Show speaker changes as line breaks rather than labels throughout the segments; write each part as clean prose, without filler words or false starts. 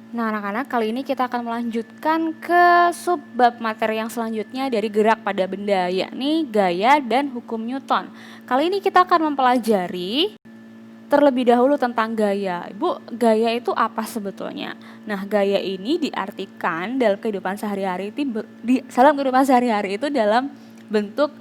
Nah, anak-anak, kali ini kita akan melanjutkan ke subbab materi yang selanjutnya dari gerak pada benda, yakni gaya dan hukum Newton. Kali ini kita akan mempelajari terlebih dahulu tentang gaya. Ibu, gaya itu apa sebetulnya? Nah, gaya ini diartikan dalam kehidupan sehari-hari itu dalam bentuk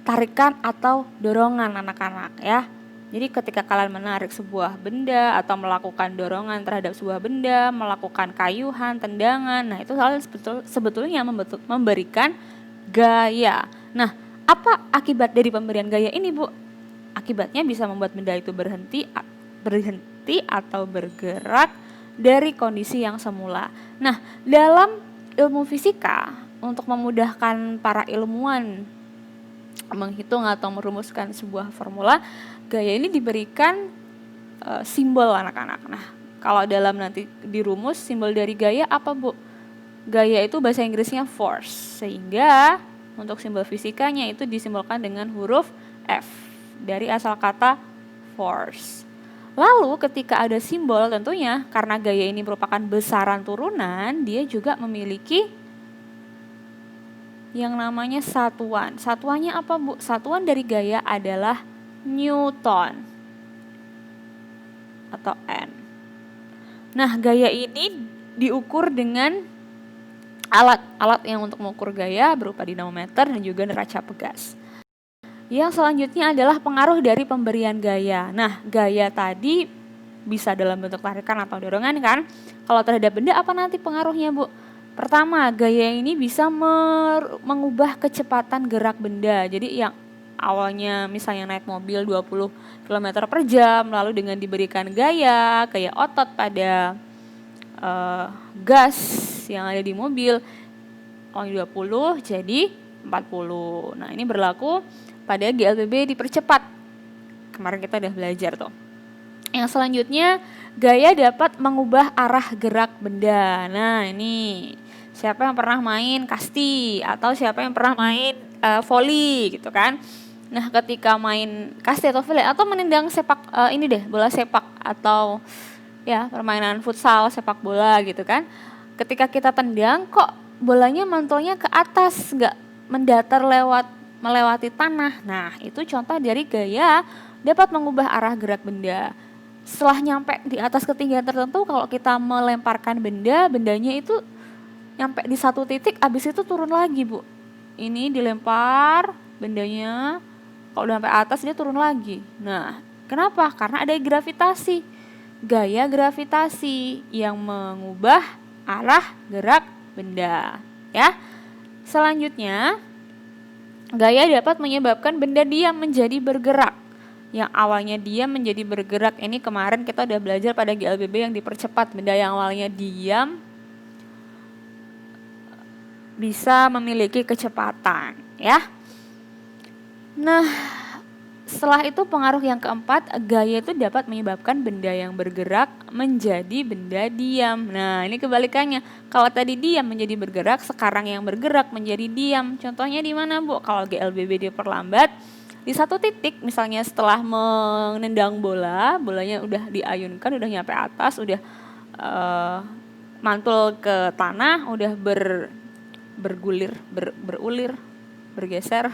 tarikan atau dorongan anak-anak ya. Jadi ketika kalian menarik sebuah benda atau melakukan dorongan terhadap sebuah benda, melakukan kayuhan, tendangan, nah itu kalian sebetulnya memberikan gaya. Nah, apa akibat dari pemberian gaya ini, Bu? Akibatnya bisa membuat benda itu berhenti atau bergerak dari kondisi yang semula. Nah, dalam ilmu fisika, untuk memudahkan para ilmuwan menghitung atau merumuskan sebuah formula, gaya ini diberikan simbol anak-anak. Nah, kalau dalam nanti dirumus simbol dari gaya apa, Bu? Gaya itu bahasa Inggrisnya force, sehingga untuk simbol fisikanya itu disimbolkan dengan huruf F dari asal kata force. Lalu ketika ada simbol, tentunya karena gaya ini merupakan besaran turunan, dia juga memiliki yang namanya satuan. Satuannya apa, Bu? Satuan dari gaya adalah Newton atau N. Nah, gaya ini diukur dengan alat yang untuk mengukur gaya berupa dinamometer dan juga neraca pegas. Yang selanjutnya adalah pengaruh dari pemberian gaya. Nah, gaya tadi bisa dalam bentuk tarikan atau dorongan kan? Kalau terhadap benda apa nanti pengaruhnya, Bu? Pertama, gaya ini bisa mengubah kecepatan gerak benda. Jadi yang awalnya misalnya naik mobil 20 km per jam, lalu dengan diberikan gaya otot pada gas yang ada di mobil, awalnya 20 jadi 40. Nah, ini berlaku pada GLBB dipercepat. Kemarin kita udah belajar tuh. Yang selanjutnya, gaya dapat mengubah arah gerak benda. Nah, ini siapa yang pernah main kasti atau siapa yang pernah main voli gitu kan? Nah, ketika main kasti atau voli atau menendang bola sepak atau ya permainan futsal, sepak bola gitu kan? Ketika kita tendang, kok bolanya mantulnya ke atas, nggak mendatar melewati tanah. Nah, itu contoh dari gaya dapat mengubah arah gerak benda. Setelah nyampe di atas ketinggian tertentu, kalau kita melemparkan bendanya itu nyampe di satu titik, abis itu turun lagi, Bu. Ini dilempar bendanya, kalau udah sampai atas dia turun lagi. Nah, kenapa? Karena ada gravitasi. Gaya gravitasi yang mengubah arah gerak benda, ya. Selanjutnya, gaya dapat menyebabkan benda diam menjadi bergerak. Yang awalnya diam menjadi bergerak, ini kemarin kita udah belajar pada GLBB yang dipercepat. Benda yang awalnya diam bisa memiliki kecepatan, ya. Nah, setelah itu pengaruh yang keempat, gaya itu dapat menyebabkan benda yang bergerak menjadi benda diam. Nah, ini kebalikannya. Kalau tadi diam menjadi bergerak, sekarang yang bergerak menjadi diam. Contohnya di mana, Bu? Kalau GLBB diperlambat, di satu titik misalnya setelah menendang bolanya udah diayunkan, udah nyampe atas, udah mantul ke tanah, udah bergeser.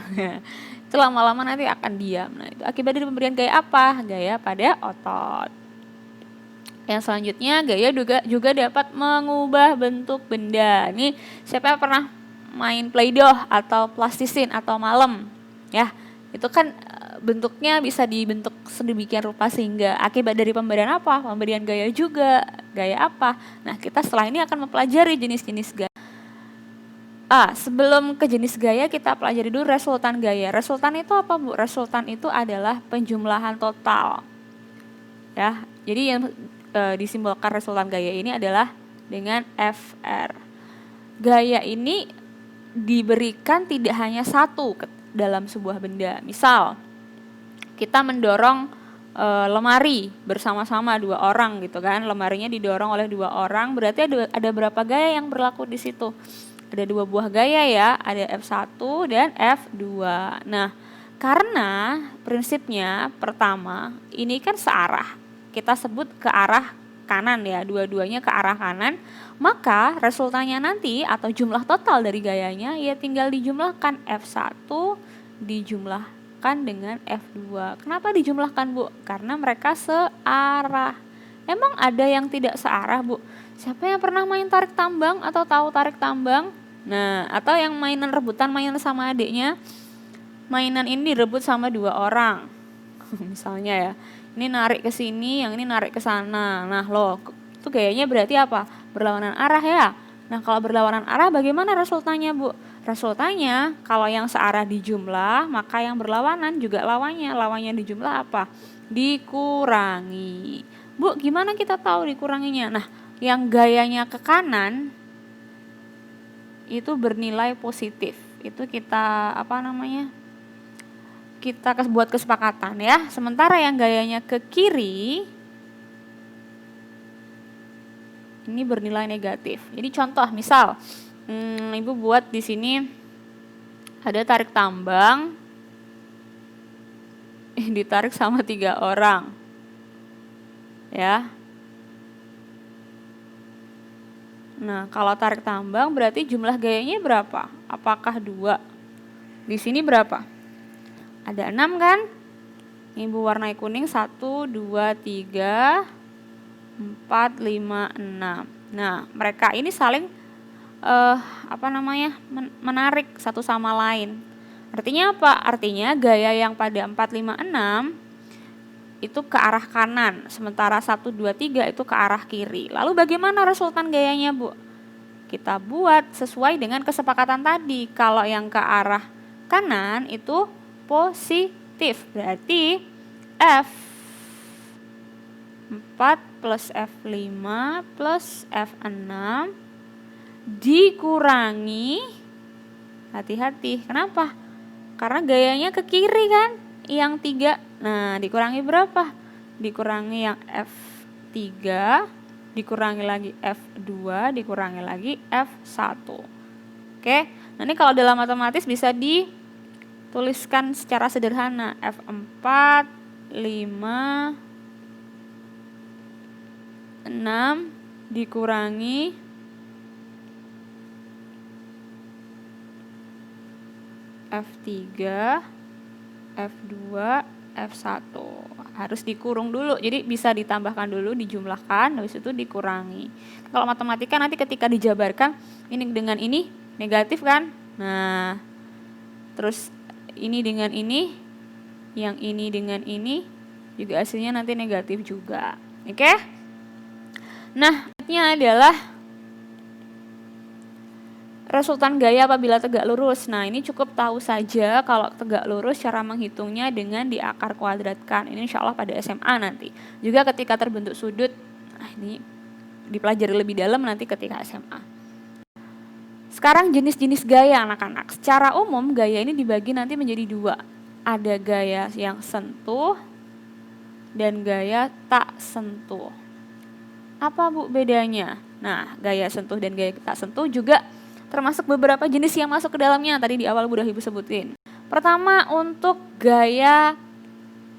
Itu lama-lama nanti akan diam. Nah, itu akibat dari pemberian gaya apa? Gaya pada otot. Yang selanjutnya, gaya juga dapat mengubah bentuk benda. Ini siapa yang pernah main Play-Doh atau plastisin atau malem? Ya, itu kan bentuknya bisa dibentuk sedemikian rupa sehingga akibat dari pemberian apa? Pemberian gaya juga. Gaya apa? Nah, kita setelah ini akan mempelajari jenis-jenis gaya. Sebelum ke jenis gaya, kita pelajari dulu resultan gaya. Resultan itu apa, Bu? Resultan itu adalah penjumlahan total. Ya, jadi yang disimbolkan resultan gaya ini adalah dengan FR. Gaya ini diberikan tidak hanya satu dalam sebuah benda. Misal, kita mendorong lemari bersama-sama 2 orang gitu kan. Lemarinya didorong oleh 2 orang, berarti ada berapa gaya yang berlaku di situ? Ada 2 buah gaya ya, ada F1 dan F2. Nah, karena prinsipnya pertama, ini kan searah. Kita sebut ke arah kanan ya, dua-duanya ke arah kanan, maka resultannya nanti atau jumlah total dari gayanya ya tinggal dijumlahkan F1 dijumlahkan dengan F2. Kenapa dijumlahkan, Bu? Karena mereka searah. Emang ada yang tidak searah, Bu? Siapa yang pernah main tarik tambang atau tahu tarik tambang? Nah, atau yang mainan rebutan mainan sama adiknya? Mainan ini direbut sama 2 orang. Misalnya ya. Ini narik ke sini, yang ini narik ke sana. Nah, loh, itu gayanya berarti apa? Berlawanan arah ya. Nah, kalau berlawanan arah bagaimana resultannya, Bu? Resultannya kalau yang searah dijumlah, maka yang berlawanan juga lawannya. Lawannya dijumlah apa? Dikurangi. Bu, gimana kita tahu dikuranginya? Nah, yang gayanya ke kanan itu bernilai positif. Itu kita kita buat kesepakatan ya. Sementara yang gayanya ke kiri ini bernilai negatif. Jadi contoh misal Ibu buat di sini ada tarik tambang ditarik sama 3 orang. Ya. Nah, kalau tarik tambang berarti jumlah gayanya berapa? Apakah 2? Di sini berapa? Ada 6 kan? Ibu warnai kuning 1, 2, 3, 4, 5, 6. Nah, mereka ini saling menarik satu sama lain. Artinya apa? Artinya gaya yang pada 4, 5, 6 itu ke arah kanan, sementara 1, 2, 3 itu ke arah kiri. Lalu bagaimana resultan gayanya, Bu? Kita buat sesuai dengan kesepakatan tadi. Kalau yang ke arah kanan itu positif, berarti F4 plus F5 plus F6 dikurangi, hati-hati, kenapa? Karena gayanya ke kiri kan, yang 3. Nah, dikurangi berapa? Dikurangi yang F3, dikurangi lagi F2, dikurangi lagi F1. Oke, nah ini kalau dalam matematis bisa dituliskan secara sederhana. F4, 5, 6 dikurangi F3, F2, F1. Harus dikurung dulu, jadi bisa ditambahkan dulu, dijumlahkan, habis itu dikurangi. Kalau matematika nanti ketika dijabarkan, ini dengan ini negatif kan? Nah, terus ini dengan ini, yang ini dengan ini, juga hasilnya nanti negatif juga. Oke? Nah, ini adalah resultan gaya apabila tegak lurus. Nah, ini cukup tahu saja kalau tegak lurus cara menghitungnya dengan diakar kuadratkan. Ini insya Allah pada SMA nanti. Juga ketika terbentuk sudut, nah ini dipelajari lebih dalam nanti ketika SMA. Sekarang jenis-jenis gaya anak-anak. Secara umum gaya ini dibagi nanti menjadi 2. Ada gaya yang sentuh dan gaya tak sentuh. Apa, Bu, bedanya? Nah, gaya sentuh dan gaya tak sentuh juga termasuk beberapa jenis yang masuk ke dalamnya, tadi di awal udah Ibu sebutin. Pertama, untuk gaya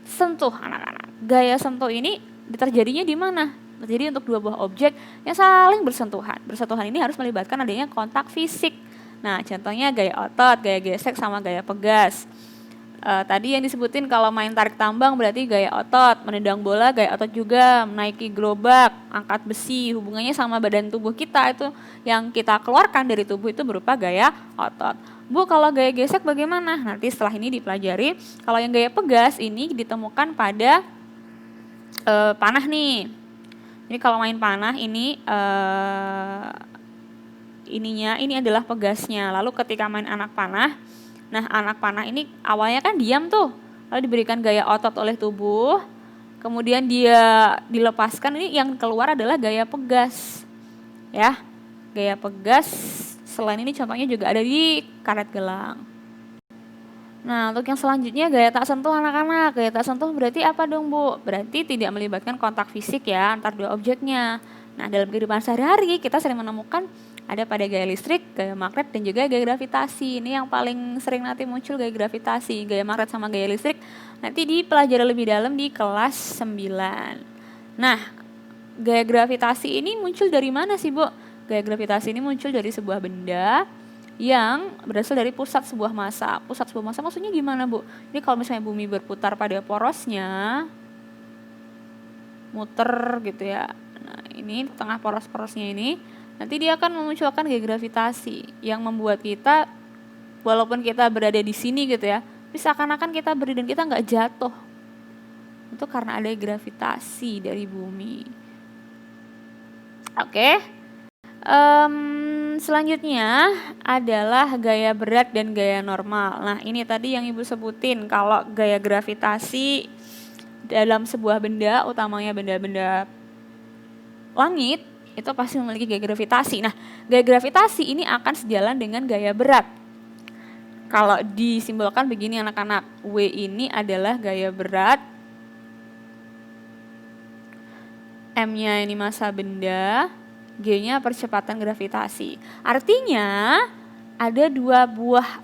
sentuh anak-anak. Gaya sentuh ini terjadinya di mana? Terjadi untuk 2 buah objek yang saling bersentuhan. Bersentuhan ini harus melibatkan adanya kontak fisik. Nah, contohnya gaya otot, gaya gesek, sama gaya pegas. Tadi yang disebutin kalau main tarik tambang berarti gaya otot, menendang bola gaya otot juga, menaiki gerobak, angkat besi, hubungannya sama badan tubuh kita, itu yang kita keluarkan dari tubuh itu berupa gaya otot. Bu, kalau gaya gesek bagaimana? Nanti setelah ini dipelajari. Kalau yang gaya pegas ini ditemukan pada panah nih. Jadi kalau main panah ini ini adalah pegasnya. Lalu ketika main anak panah, nah, anak panah ini awalnya kan diam tuh, lalu diberikan gaya otot oleh tubuh, kemudian dia dilepaskan, ini yang keluar adalah gaya pegas. Ya, gaya pegas selain ini contohnya juga ada di karet gelang. Nah, untuk yang selanjutnya gaya tak sentuh anak-anak. Gaya tak sentuh berarti apa dong, Bu? Berarti tidak melibatkan kontak fisik ya antar 2 objeknya. Nah, dalam kehidupan sehari-hari kita sering menemukan ada pada gaya listrik, gaya magnet, dan juga gaya gravitasi. Ini yang paling sering nanti muncul gaya gravitasi. Gaya magnet sama gaya listrik nanti dipelajari lebih dalam di kelas 9. Nah, gaya gravitasi ini muncul dari mana sih, Bu? Gaya gravitasi ini muncul dari sebuah benda yang berasal dari pusat sebuah massa. Pusat sebuah massa maksudnya gimana, Bu? Jadi kalau misalnya bumi berputar pada porosnya, muter gitu ya. Nah, ini tengah poros-porosnya ini, nanti dia akan memunculkan gaya gravitasi yang membuat kita, walaupun kita berada di sini gitu ya, tapi seakan-akan kita berdiri dan kita nggak jatuh. Itu karena ada gravitasi dari bumi. Oke. Selanjutnya adalah gaya berat dan gaya normal. Nah, ini tadi yang Ibu sebutin, kalau gaya gravitasi dalam sebuah benda, utamanya benda-benda langit, itu pasti memiliki gaya gravitasi. Nah, gaya gravitasi ini akan sejalan dengan gaya berat. Kalau disimbolkan begini anak-anak, W ini adalah gaya berat, M-nya ini massa benda, G-nya percepatan gravitasi. Artinya ada dua buah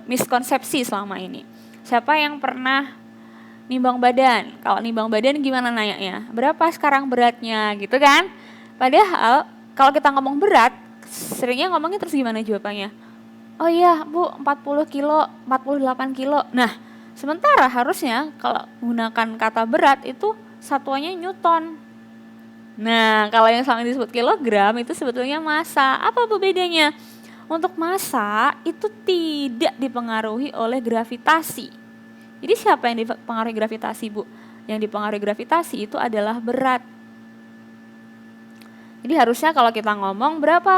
miskonsepsi selama ini. Siapa yang pernah nimbang badan? Kalau nimbang badan gimana nanyanya? Berapa sekarang beratnya gitu kan? Padahal kalau kita ngomong berat, seringnya ngomongnya terus gimana jawabannya? Oh iya Bu, 40 kilo, 48 kilo. Nah, sementara harusnya kalau gunakan kata berat itu satuannya Newton. Nah, kalau yang selama ini disebut kilogram itu sebetulnya massa. Apa Bu bedanya? Untuk massa itu tidak dipengaruhi oleh gravitasi. Jadi siapa yang dipengaruhi gravitasi, Bu? Yang dipengaruhi gravitasi itu adalah berat. Jadi harusnya kalau kita ngomong berapa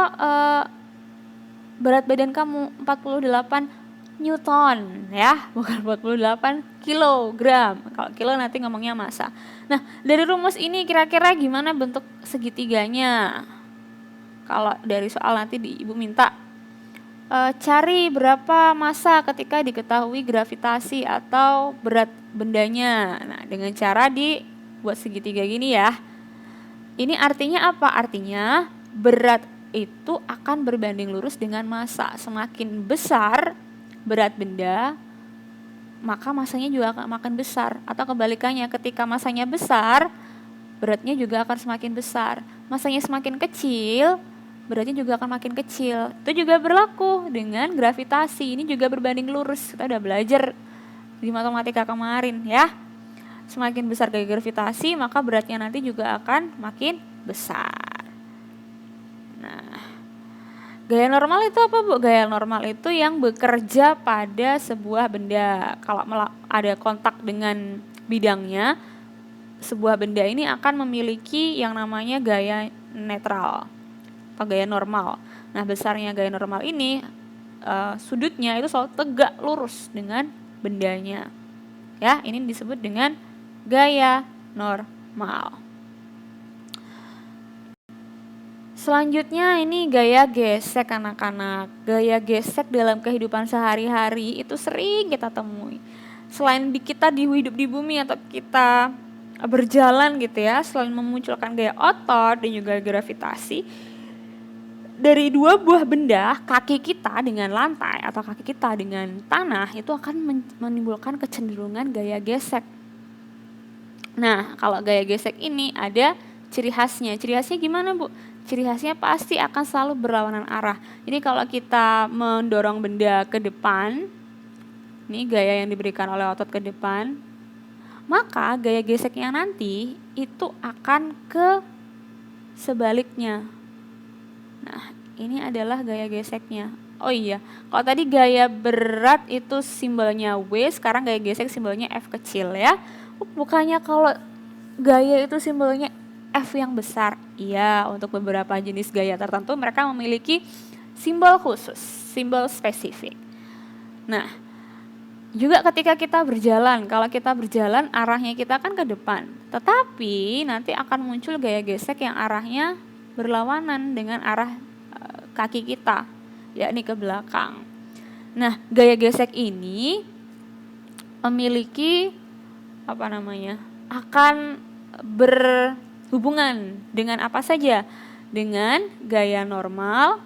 berat badan kamu? 48 Newton ya, bukan 48 kilogram. Kalau kilo nanti ngomongnya massa. Nah, dari rumus ini kira-kira gimana bentuk segitiganya? Kalau dari soal nanti Ibu minta cari berapa massa ketika diketahui gravitasi atau berat bendanya. Nah, dengan cara dibuat segitiga gini ya. Ini artinya apa? Artinya berat itu akan berbanding lurus dengan massa. Semakin besar berat benda, maka massanya juga akan makin besar. Atau kebalikannya, ketika massanya besar, beratnya juga akan semakin besar. Massanya semakin kecil, beratnya juga akan makin kecil. Itu juga berlaku dengan gravitasi. Ini juga berbanding lurus. Kita udah belajar di matematika kemarin ya. Semakin besar gaya gravitasi, maka beratnya nanti juga akan makin besar. Nah, gaya normal itu apa, Bu? Gaya normal itu yang bekerja pada sebuah benda. Kalau ada kontak dengan bidangnya, sebuah benda ini akan memiliki yang namanya gaya netral atau gaya normal. Nah, besarnya gaya normal ini, sudutnya itu selalu tegak lurus dengan bendanya. Ya, ini disebut dengan gaya normal. Selanjutnya ini gaya gesek anak-anak. Gaya gesek dalam kehidupan sehari-hari itu sering kita temui. Selain kita hidup di bumi atau kita berjalan gitu ya, selain memunculkan gaya otot dan juga gravitasi, dari dua buah benda, kaki kita dengan lantai atau kaki kita dengan tanah itu akan menimbulkan kecenderungan gaya gesek. Nah, kalau gaya gesek ini ada ciri khasnya. Ciri khasnya gimana, Bu? Ciri khasnya pasti akan selalu berlawanan arah. Jadi kalau kita mendorong benda ke depan, ini gaya yang diberikan oleh otot ke depan, maka gaya geseknya nanti itu akan ke sebaliknya. Nah, ini adalah gaya geseknya. Oh iya, kalau tadi gaya berat itu simbolnya W, sekarang gaya gesek simbolnya F kecil ya. Bukannya kalau gaya itu simbolnya F yang besar. Iya, untuk beberapa jenis gaya tertentu mereka memiliki simbol khusus, simbol spesifik. Nah, juga ketika kita berjalan, kalau kita berjalan arahnya kita kan ke depan. Tetapi nanti akan muncul gaya gesek yang arahnya berlawanan dengan arah kaki kita, yakni ke belakang. Nah, gaya gesek ini memiliki akan berhubungan dengan apa saja? Dengan gaya normal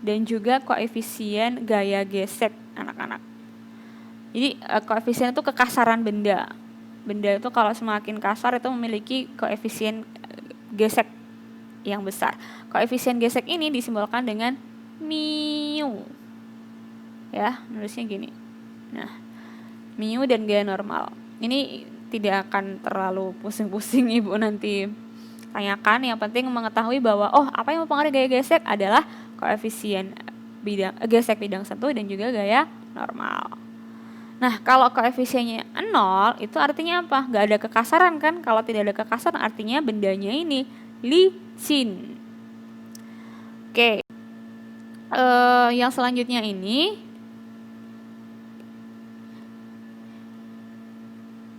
dan juga koefisien gaya gesek anak-anak. Jadi koefisien itu kekasaran benda. benda itu kalau semakin kasar itu memiliki koefisien gesek yang besar. Koefisien gesek ini disimbolkan dengan mu. Ya, nulisnya gini. Nah, mu dan gaya normal. Ini tidak akan terlalu pusing-pusing Ibu nanti tanyakan. Yang penting mengetahui bahwa apa yang mempengaruhi gaya gesek adalah koefisien gesek bidang sentuh dan juga gaya normal. Nah, kalau koefisiennya 0 itu artinya apa? Gak ada kekasaran kan? Kalau tidak ada kekasaran artinya bendanya ini licin. Oke. Yang selanjutnya ini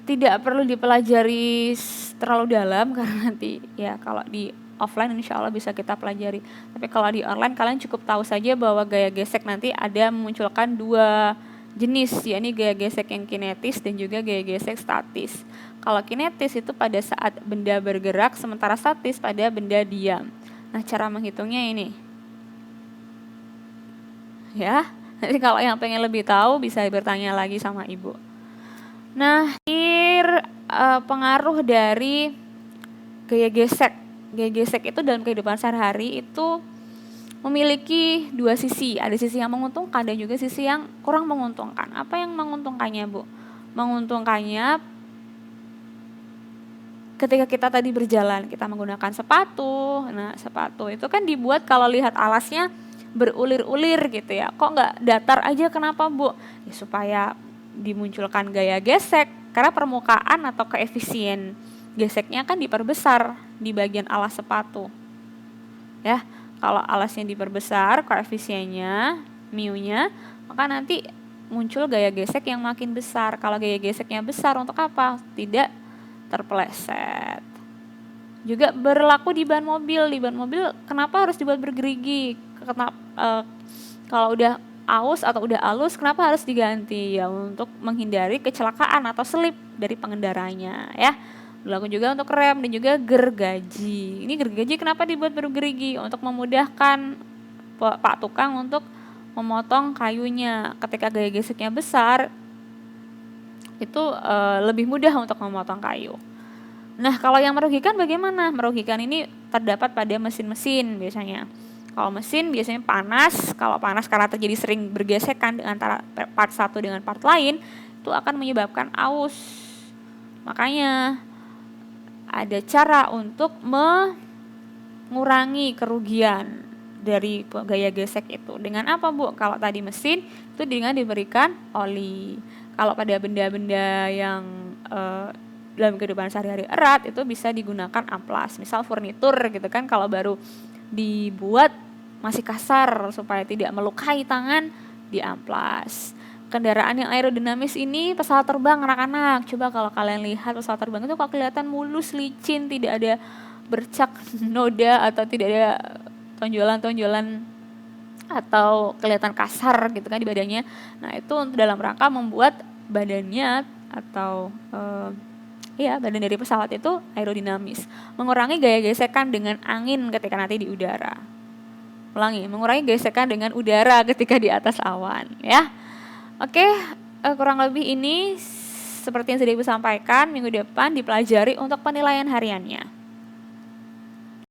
tidak perlu dipelajari terlalu dalam karena nanti ya kalau di offline insya Allah bisa kita pelajari. Tapi kalau di online kalian cukup tahu saja bahwa gaya gesek nanti ada memunculkan 2 jenis, yakni gaya gesek yang kinetis dan juga gaya gesek statis. Kalau kinetis itu pada saat benda bergerak, sementara statis pada benda diam. Nah, cara menghitungnya ini. Ya, nanti kalau yang pengen lebih tahu bisa bertanya lagi sama Ibu. Nah, pengaruh dari gaya gesek. Gaya gesek itu dalam kehidupan sehari-hari itu memiliki 2 sisi. Ada sisi yang menguntungkan dan juga sisi yang kurang menguntungkan. Apa yang menguntungkannya, Bu? Menguntungkannya ketika kita tadi berjalan, kita menggunakan sepatu. Nah, sepatu itu kan dibuat kalau lihat alasnya berulir-ulir gitu ya. Kok nggak datar aja, kenapa, Bu? Ya, supaya dimunculkan gaya gesek. Karena permukaan atau koefisien geseknya kan diperbesar di bagian alas sepatu. Ya. Kalau alasnya diperbesar, koefisiennya, mu-nya, maka nanti muncul gaya gesek yang makin besar. Kalau gaya geseknya besar, untuk apa? Tidak terpeleset. Juga berlaku di ban mobil. Di ban mobil, kenapa harus dibuat bergerigi? Kalau udah aus atau udah halus, kenapa harus diganti? Ya, untuk menghindari kecelakaan atau slip dari pengendaranya, ya. Berlaku juga untuk rem dan juga gergaji. Ini gergaji kenapa dibuat bergerigi? Untuk memudahkan Pak Tukang untuk memotong kayunya. Ketika gaya geseknya besar, itu lebih mudah untuk memotong kayu. Nah, kalau yang merugikan bagaimana? Merugikan ini terdapat pada mesin-mesin biasanya. Kalau mesin biasanya panas. Kalau panas karena terjadi sering bergesekan antara part satu dengan part lain, itu akan menyebabkan aus. Makanya ada cara untuk mengurangi kerugian dari gaya gesek itu. Dengan apa, Bu? Kalau tadi mesin, itu dengan diberikan oli. Kalau pada benda-benda yang dalam kehidupan sehari-hari erat, itu bisa digunakan amplas. Misal furnitur gitu kan, kalau baru dibuat masih kasar supaya tidak melukai tangan, di amplas. Kendaraan yang aerodinamis ini pesawat terbang anak-anak. Coba kalau kalian lihat pesawat terbang itu kok kelihatan mulus, licin, tidak ada bercak noda atau tidak ada tonjolan-tonjolan atau kelihatan kasar gitu kan di badannya. Nah, itu dalam rangka membuat badannya atau badan dari pesawat itu aerodinamis. Mengurangi gaya gesekan dengan angin ketika nanti di udara. Ulangi, mengurangi gesekan dengan udara ketika di atas awan, ya. Oke, kurang lebih ini seperti yang sudah Ibu sampaikan, minggu depan dipelajari untuk penilaian hariannya.